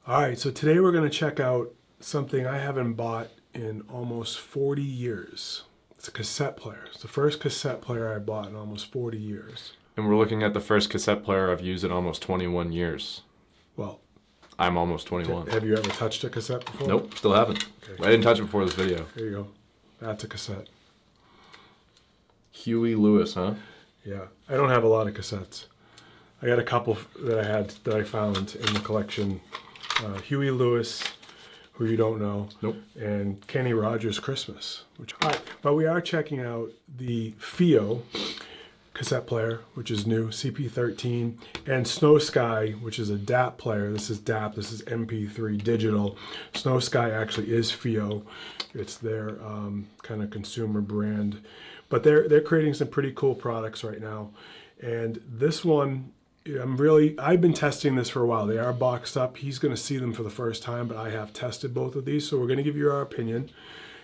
All right, so today we're going to check out something I haven't bought in almost 40 years. It's a cassette player. It's the first cassette player I bought in almost 40 years. And we're looking at the first cassette player I've used in almost 21 years. Well, I'm almost 21. have you ever touched a cassette before? Nope, still haven't. Okay. I didn't touch it before this video. Here you go. That's a cassette. Huey Lewis, huh? Yeah, I don't have a lot of cassettes. I got a couple that I found in the collection. Huey Lewis, who you don't know, Nope. and Kenny Rogers' Christmas. All right, but we are checking out the FiiO cassette player, which is new, CP13, and Snowsky, which is a DAP player. This is DAP, this is MP3 digital. Snowsky actually is FiiO. It's their kind of consumer brand. But they're creating some pretty cool products right now. And this one, I've been testing this for a while. They are boxed up. He's going to see them for the first time, but I have tested both of these. So we're going to give you our opinion,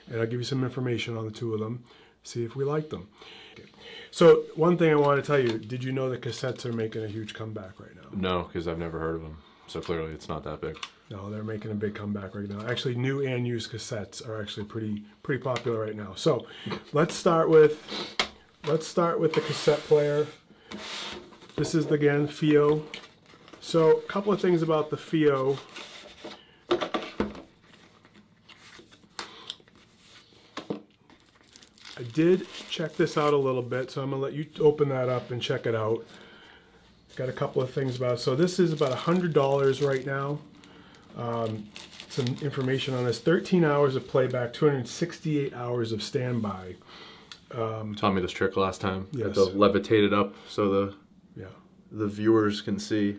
and I'll give you some information on the two of them, see if we like them. Okay. So one thing I want to tell you, did you know that cassettes are making a huge comeback right now? No, because I've never heard of them. So clearly it's not that big. No, they're making a big comeback right now. Actually, new and used cassettes are actually pretty popular right now. So let's start with the cassette player. This is again FiiO. So a couple of things about the FiiO. I did check this out a little bit, so I'm gonna let you open that up and check it out. Got a couple of things about it. So this is about $100 right now. Some information on this: 13 hours of playback, 268 hours of standby. Taught me this trick last time. Yes. You have to levitate it up so Yeah. the viewers can see.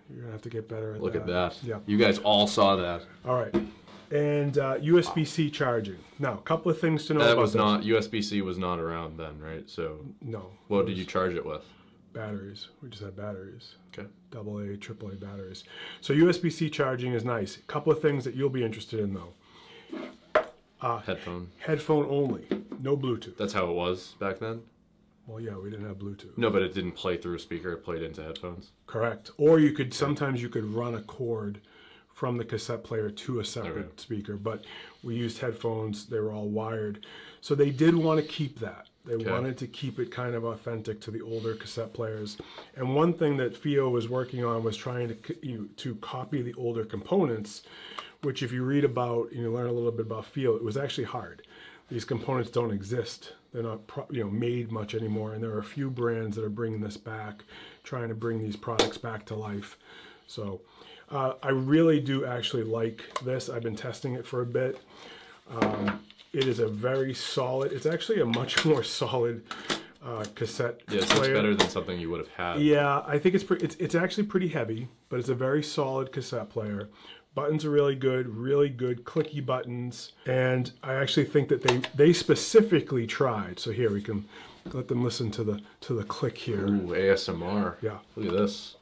You're gonna have to get better at Look that. at that. Yeah. You guys all saw that. All right. And USB-C charging. Now, a couple of things to know That about was this. not, USB-C was not around then, right? So No. what did you charge it with? Batteries. We just had batteries. Okay. AA, AAA batteries. So USB-C charging is nice. A couple of things that you'll be interested in though. Headphone. Headphone only. No Bluetooth. That's how it was back then? Well, yeah, we didn't have Bluetooth. No, but it didn't play through a speaker. It played into headphones. Correct. Or sometimes you could run a cord from the cassette player to a separate speaker, but we used headphones. They were all wired. So they did want to keep that. They wanted to keep it kind of authentic to the older cassette players. And one thing that FiiO was working on was trying to copy the older components, which if you read about, you learn a little bit about FiiO, it was actually hard. These components don't exist. They're not made much anymore, and there are a few brands that are bringing this back, trying to bring these products back to life. So I really do actually like this. I've been testing it for a bit. It is a very solid, it's actually a much more solid cassette player. Yeah, it's much better than something you would have had. Yeah, I think it's actually pretty heavy, but it's a very solid cassette player. Buttons are really good clicky buttons, and I actually think that they specifically tried. So here we can let them listen to the click here. Ooh, ASMR. Yeah. Look at this.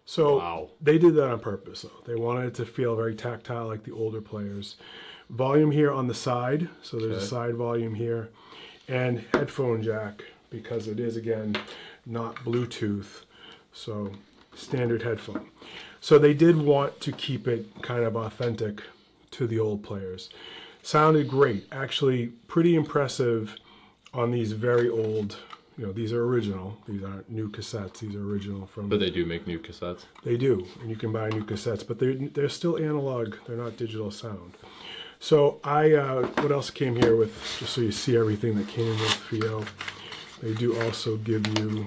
So Wow. They did that on purpose, though. They wanted it to feel very tactile like the older players. Volume here on the side, so there's a side volume here, and headphone jack, because it is, again, not Bluetooth, so standard headphone. So they did want to keep it kind of authentic to the old players. Sounded great. Actually, pretty impressive on these very old. These are original. These aren't new cassettes. These are original from. But they do make new cassettes. They do, and you can buy new cassettes, but they're still analog. They're not digital sound. So what else came here with? Just so you see everything that came with FiiO. They do also give you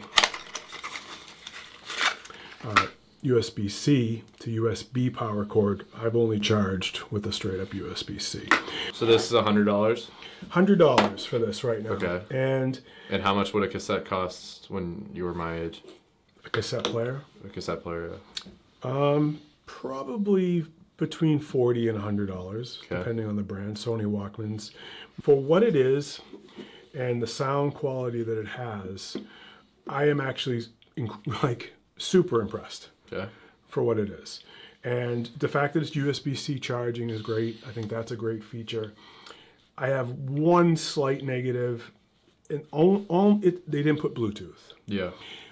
USB-C to USB power cord. I've only charged with a straight up USB-C. So this is $100? $100 for this right now. Okay. And how much would a cassette cost when you were my age? a cassette player? A cassette player, yeah. Probably between $40 and $100, depending on the brand. Sony Walkmans. For what it is and the sound quality that it has, I am actually super impressed. Okay. For what it is. And the fact that it's USB-C charging is great. I think that's a great feature. I have one slight negative. They didn't put Bluetooth. Yeah.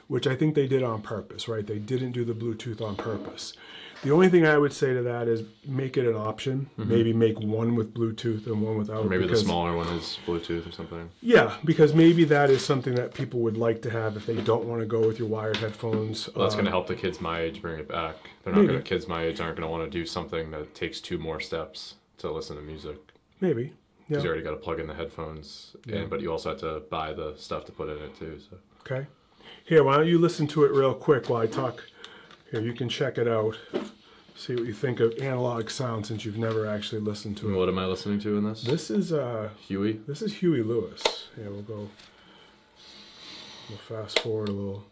which I think they did on purpose, right? They didn't do the Bluetooth on purpose. The only thing I would say to that is make it an option. Maybe make one with Bluetooth and one without. Or maybe the smaller one is Bluetooth or something. Yeah, because maybe that is something that people would like to have if they don't want to go with your wired headphones. Well, that's going to help the kids my age bring it back. They're not going to, kids my age aren't going to want to do something that takes 2 more steps to listen to music. Maybe. Because you already got to plug in the headphones, but you also have to buy the stuff to put in it too. So. Okay. Here, why don't you listen to it real quick while I talk? Here, you can check it out. See what you think of analog sound since you've never actually listened to it. What am I listening to in this? This is Huey. This is Huey Lewis. Yeah, we'll fast forward a little.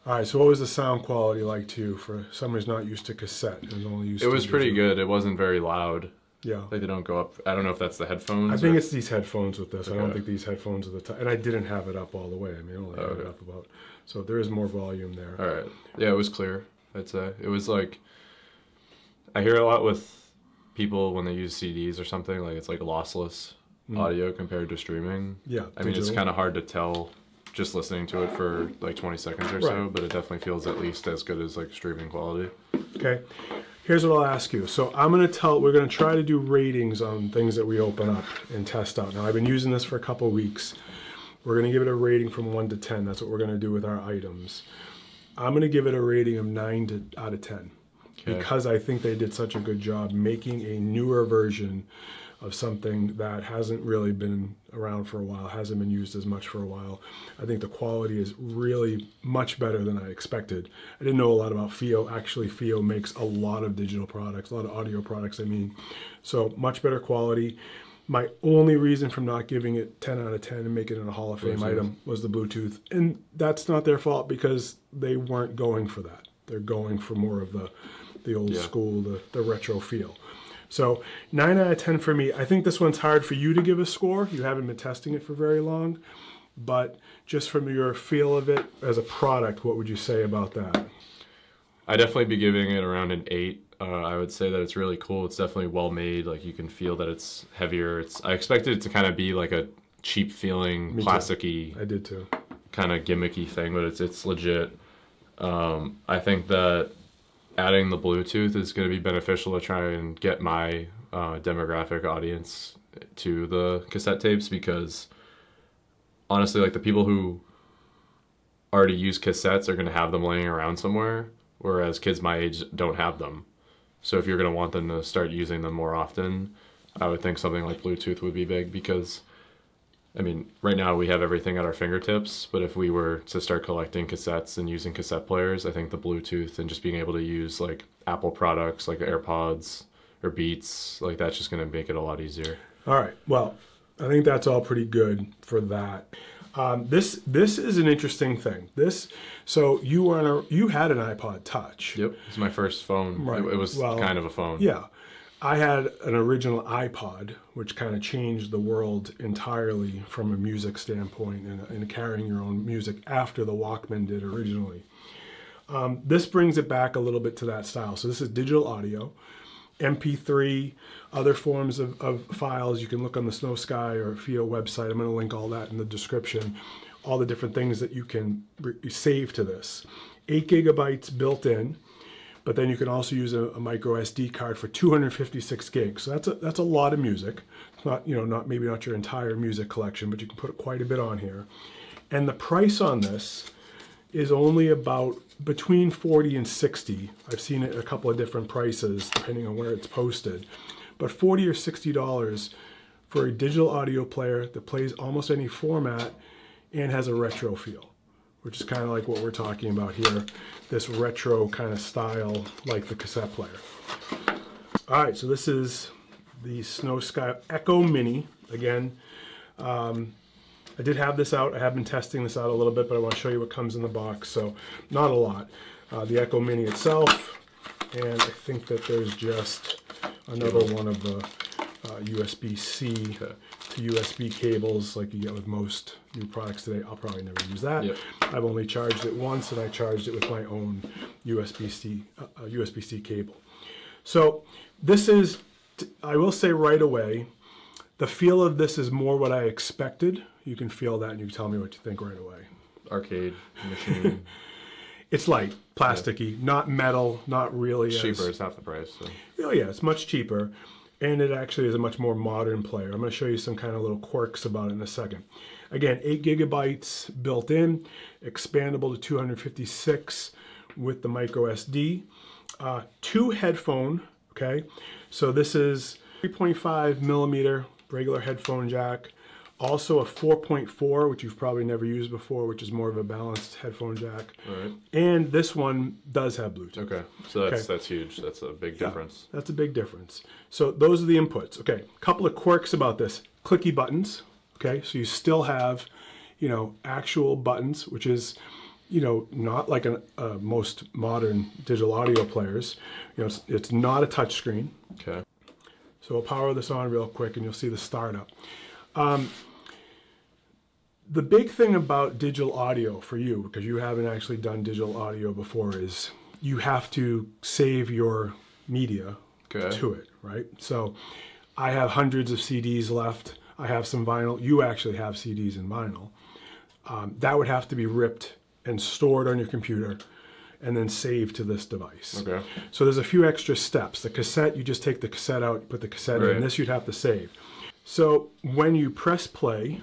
All right, so what was the sound quality like to you for someone who's not used to cassette and only used? It was pretty good. It wasn't very loud. Yeah. Like they don't go up. I don't know if that's the headphones. I think it's these headphones with this. Okay. I don't think these headphones are the top. And I didn't have it up all the way. I mean, I only had it up about. So there is more volume there. All right. Yeah, it was clear, I'd say. It was like, I hear a lot with people when they use CDs or something, like it's like lossless audio compared to streaming. Yeah. I mean, it's kind of hard to tell just listening to it for like 20 seconds or so, but it definitely feels at least as good as like streaming quality. Okay. Here's what I'll ask you. So we're going to try to do ratings on things that we open up and test out. Now, I've been using this for a couple of weeks. We're going to give it a rating from 1 to 10. That's what we're going to do with our items. I'm going to give it a rating of 9 out of 10 because I think they did such a good job making a newer version of something that hasn't really been around for a while, hasn't been used as much for a while. I think the quality is really much better than I expected. I didn't know a lot about FiiO. Actually, FiiO makes a lot of digital products, a lot of audio products, I mean. So much better quality. My only reason for not giving it 10 out of 10 and making it a Hall of Fame item was the Bluetooth. And that's not their fault because they weren't going for that. They're going for more of the old school, the retro feel. So 9 out of 10 for me. I think this one's hard for you to give a score. You haven't been testing it for very long. But just from your feel of it as a product, what would you say about that? I'd definitely be giving it around an 8. I would say that it's really cool. It's definitely well made. Like you can feel that it's heavier. I expected it to kind of be like a cheap feeling, plasticky. I did too. Kind of gimmicky thing, but it's legit. I think that adding the Bluetooth is going to be beneficial to try and get my demographic audience to the cassette tapes because honestly, like the people who already use cassettes are going to have them laying around somewhere, whereas kids my age don't have them. So if you're going to want them to start using them more often, I would think something like Bluetooth would be big because, I mean, right now we have everything at our fingertips, but if we were to start collecting cassettes and using cassette players, I think the Bluetooth and just being able to use like Apple products like AirPods or Beats, like that's just going to make it a lot easier. All right. Well, I think that's all pretty good for that. This is an interesting thing. So you had an iPod Touch. Yep, it's my first phone. Right. It was kind of a phone. Yeah. I had an original iPod, which kind of changed the world entirely from a music standpoint and carrying your own music after the Walkman did originally. This brings it back a little bit to that style. So this is digital audio, MP3, other forms of files. You can look on the Snowsky or FiiO website. I'm going to link all that in the description. All the different things that you can save to this. 8 gigabytes built in. But then you can also use a micro SD card for 256 gigs. So that's a lot of music. It's not maybe not your entire music collection, but you can put quite a bit on here. And the price on this is only about between 40 and 60. I've seen it at a couple of different prices depending on where it's posted. But $40 or $60 for a digital audio player that plays almost any format and has a retro feel, which is kind of like what we're talking about here, this retro kind of style like the cassette player. All right, so this is the Snowsky Echo Mini. Again, I did have this out. I have been testing this out a little bit, but I want to show you what comes in the box. So not a lot. The Echo Mini itself, and I think that there's just another one of the USB-C to USB cables like you get with most new products today. I'll probably never use that. Yep. I've only charged it once, and I charged it with my own USB-C cable. So this is, I will say right away, The feel of this is more what I expected. You can feel that and you can tell me what you think right away. Arcade machine. It's light, plasticky, not metal, not really. It's cheaper. It's half the price. So. Oh yeah, it's much cheaper. And it actually is a much more modern player. I'm going to show you some kind of little quirks about it in a second. Again, 8 gigabytes built in, expandable to 256 with the micro SD. 2 headphone, okay? So this is 3.5 millimeter regular headphone jack. Also a 4.4, which you've probably never used before, which is more of a balanced headphone jack. All right. And this one does have Bluetooth. Okay, so that's huge. That's a big difference. That's a big difference. So those are the inputs. Okay, a couple of quirks about this. Clicky buttons. Okay, so you still have, actual buttons, which is, not like most modern digital audio players. It's not a touch screen. Okay. So we'll power this on real quick and you'll see the startup. The big thing about digital audio for you, because you haven't actually done digital audio before, is you have to save your media to it, right? So I have hundreds of CDs left. I have some vinyl. You actually have CDs and vinyl. That would have to be ripped and stored on your computer and then saved to this device. Okay. So there's a few extra steps. The cassette, you just take the cassette out, you put the cassette in. This you'd have to save. So when you press play,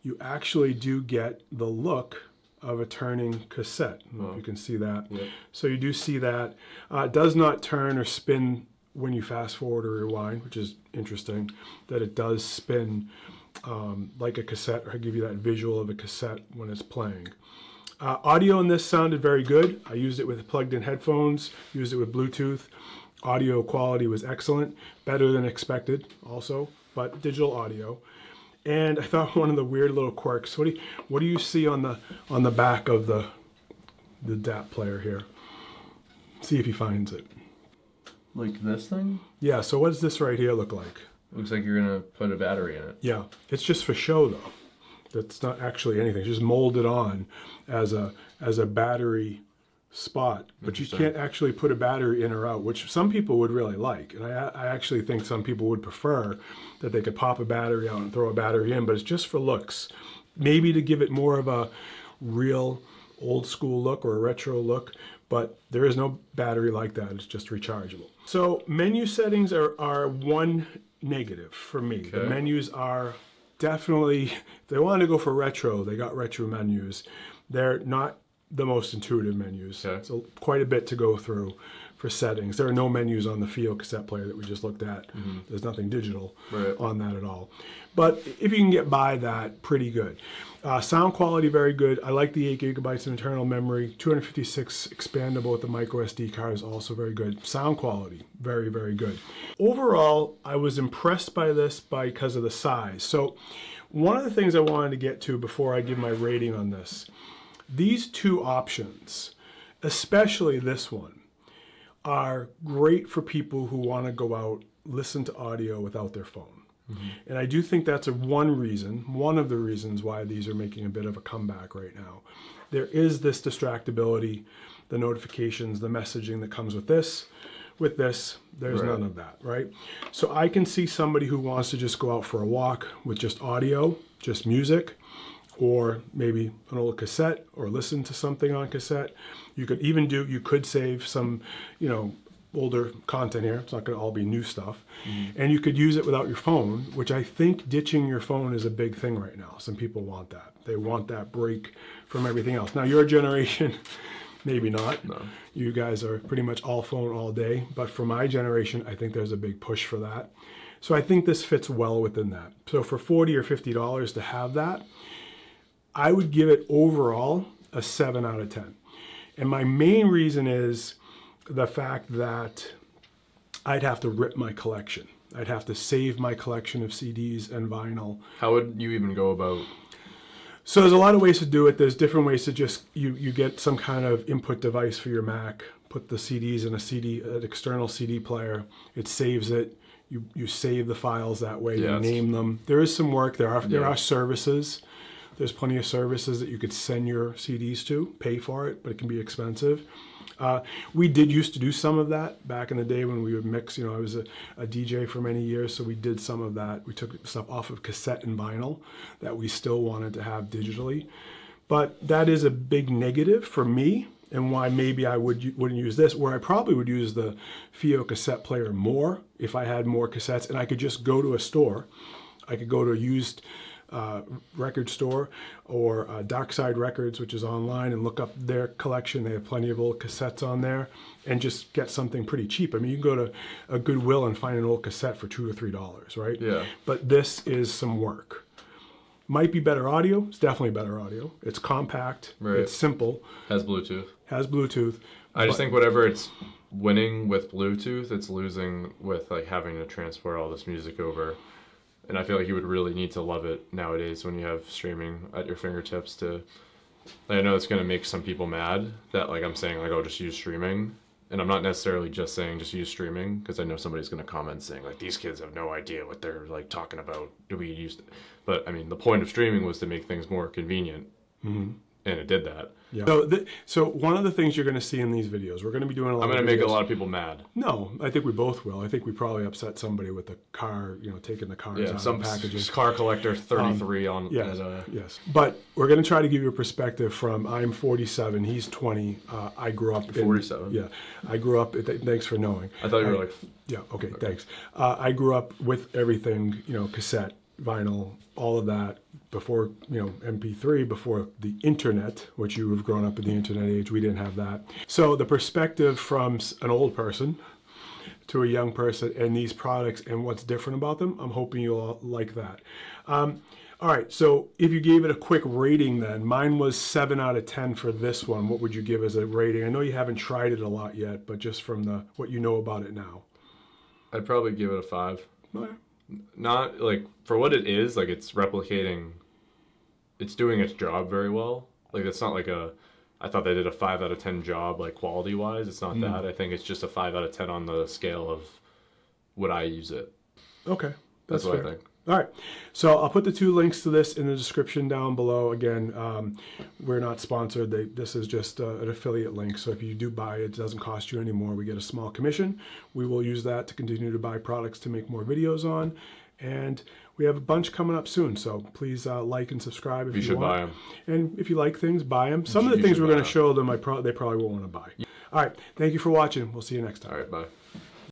you actually do get the look of a turning cassette. I don't know if you can see that. Yep. So you do see that. It does not turn or spin when you fast forward or rewind, which is interesting, that it does spin like a cassette, or give you that visual of a cassette when it's playing. Audio in this sounded very good. I used it with plugged in headphones, used it with Bluetooth. Audio quality was excellent, better than expected also, but digital audio. And I thought one of the weird little quirks. What do you see on the back of the DAP player here? See if he finds it. Like this thing? Yeah. So what does this right here look like? Looks like you're gonna put a battery in it. Yeah. It's just for show though. That's not actually anything. It's just molded on as a battery spot, but you can't actually put a battery in or out, which some people would really like. And I actually think some people would prefer that they could pop a battery out and throw a battery in, but it's just for looks. Maybe to give it more of a real old school look or a retro look, but there is no battery like that. It's just rechargeable. So menu settings are one negative for me. Okay. The menus are definitely, if they wanted to go for retro, they got retro menus. They're not the most intuitive menus. Okay. So quite a bit to go through for settings. There are no menus on the FiiO cassette player that we just looked at. Mm-hmm. There's nothing digital on that at all. But if you can get by that, pretty good. Sound quality, very good. I like the 8 gigabytes of internal memory. 256 expandable with the micro SD card is also very good. Sound quality, very, very good. Overall, I was impressed by this because of the size. So one of the things I wanted to get to before I give my rating on this, these two options, especially this one, are great for people who want to go out, listen to audio without their phone. Mm-hmm. And I do think that's one of the reasons why these are making a bit of a comeback right now. There is this distractibility, the notifications, the messaging that comes with this. With this, there's none of that, right? So I can see somebody who wants to just go out for a walk with just audio, just music, or maybe an old cassette, or listen to something on cassette. You could save some, older content here. It's not going to all be new stuff. Mm-hmm. And you could use it without your phone, which I think ditching your phone is a big thing right now. Some people want that. They want that break from everything else. Now, your generation, maybe not. No. You guys are pretty much all phone all day. But for my generation, I think there's a big push for that. So I think this fits well within that. So for $40 or $50 to have that, I would give it overall a 7 out of 10. And my main reason is the fact that I'd have to rip my collection. I'd have to save my collection of CDs and vinyl. How would you even go about? So there's a lot of ways to do it. There's different ways to just, you get some kind of input device for your Mac, put the CDs in an external CD player. It saves it. You save the files that way. You name them. There is some work. There are services There's plenty of services that you could send your CDs to, pay for it, but it can be expensive. We did used to do some of that back in the day when we would mix. I was a DJ for many years, so we did some of that. We took stuff off of cassette and vinyl that we still wanted to have digitally. But that is a big negative for me, and why maybe I wouldn't use this, where I probably would use the FiiO cassette player more if I had more cassettes, and I could just go to a store. I could go to a used record store or Dark Side Records, which is online, and look up their collection. They have plenty of old cassettes on there, and just get something pretty cheap. I mean, you can go to a Goodwill and find an old cassette for $2 or $3, right? Yeah. But this is some work. Might be better audio. It's definitely better audio. It's compact. Right. It's simple. Has Bluetooth. I just think whatever it's winning with Bluetooth, it's losing with like having to transport all this music over. And I feel like you would really need to love it nowadays when you have streaming at your fingertips to, like, I know it's going to make some people mad that like I'm saying like, oh, just use streaming. And I'm not necessarily just saying just use streaming, because I know somebody's going to comment saying like, these kids have no idea what they're like talking about. Do we use it? But I mean, the point of streaming was to make things more convenient. Mm-hmm. And it did that. Yeah. So one of the things you're going to see in these videos, we're going to be doing a lot of videos. I'm going to make a lot of people mad. No, I think we both will. I think we probably upset somebody with the car, taking the cars out of the packages. Car collector 33 on. Yes, yes. But we're going to try to give you a perspective from, I'm 47, he's 20. I grew up in... 47? Yeah. I grew up... Thanks for knowing. I thought you were like... Yeah, okay, thanks. I grew up with everything, cassette, vinyl, all of that before, MP3, before the internet, which you have grown up in the internet age. We didn't have that. So the perspective from an old person to a young person and these products and what's different about them, I'm hoping you'll like that. All right, so if you gave it a quick rating then, mine was 7 out of 10 for this one. What would you give as a rating? I know you haven't tried it a lot yet, but just from what you know about it now. I'd probably give it a 5. Okay. Not like for what it is, like it's replicating, it's doing its job very well. Like it's not like I thought they did a 5 out of 10 job like quality wise. It's not that. I think it's just a 5 out of 10 on the scale of would I use it. Okay, that's what I think. All right, so I'll put the 2 links to this in the description down below. Again, we're not sponsored. This is just an affiliate link. So if you do buy it, it doesn't cost you any more. We get a small commission. We will use that to continue to buy products to make more videos on. And we have a bunch coming up soon. So please like and subscribe if you should want. Buy them. And if you like things, buy them. Some of the things we're going to show them, they probably won't want to buy. All right, thank you for watching. We'll see you next time. All right, bye.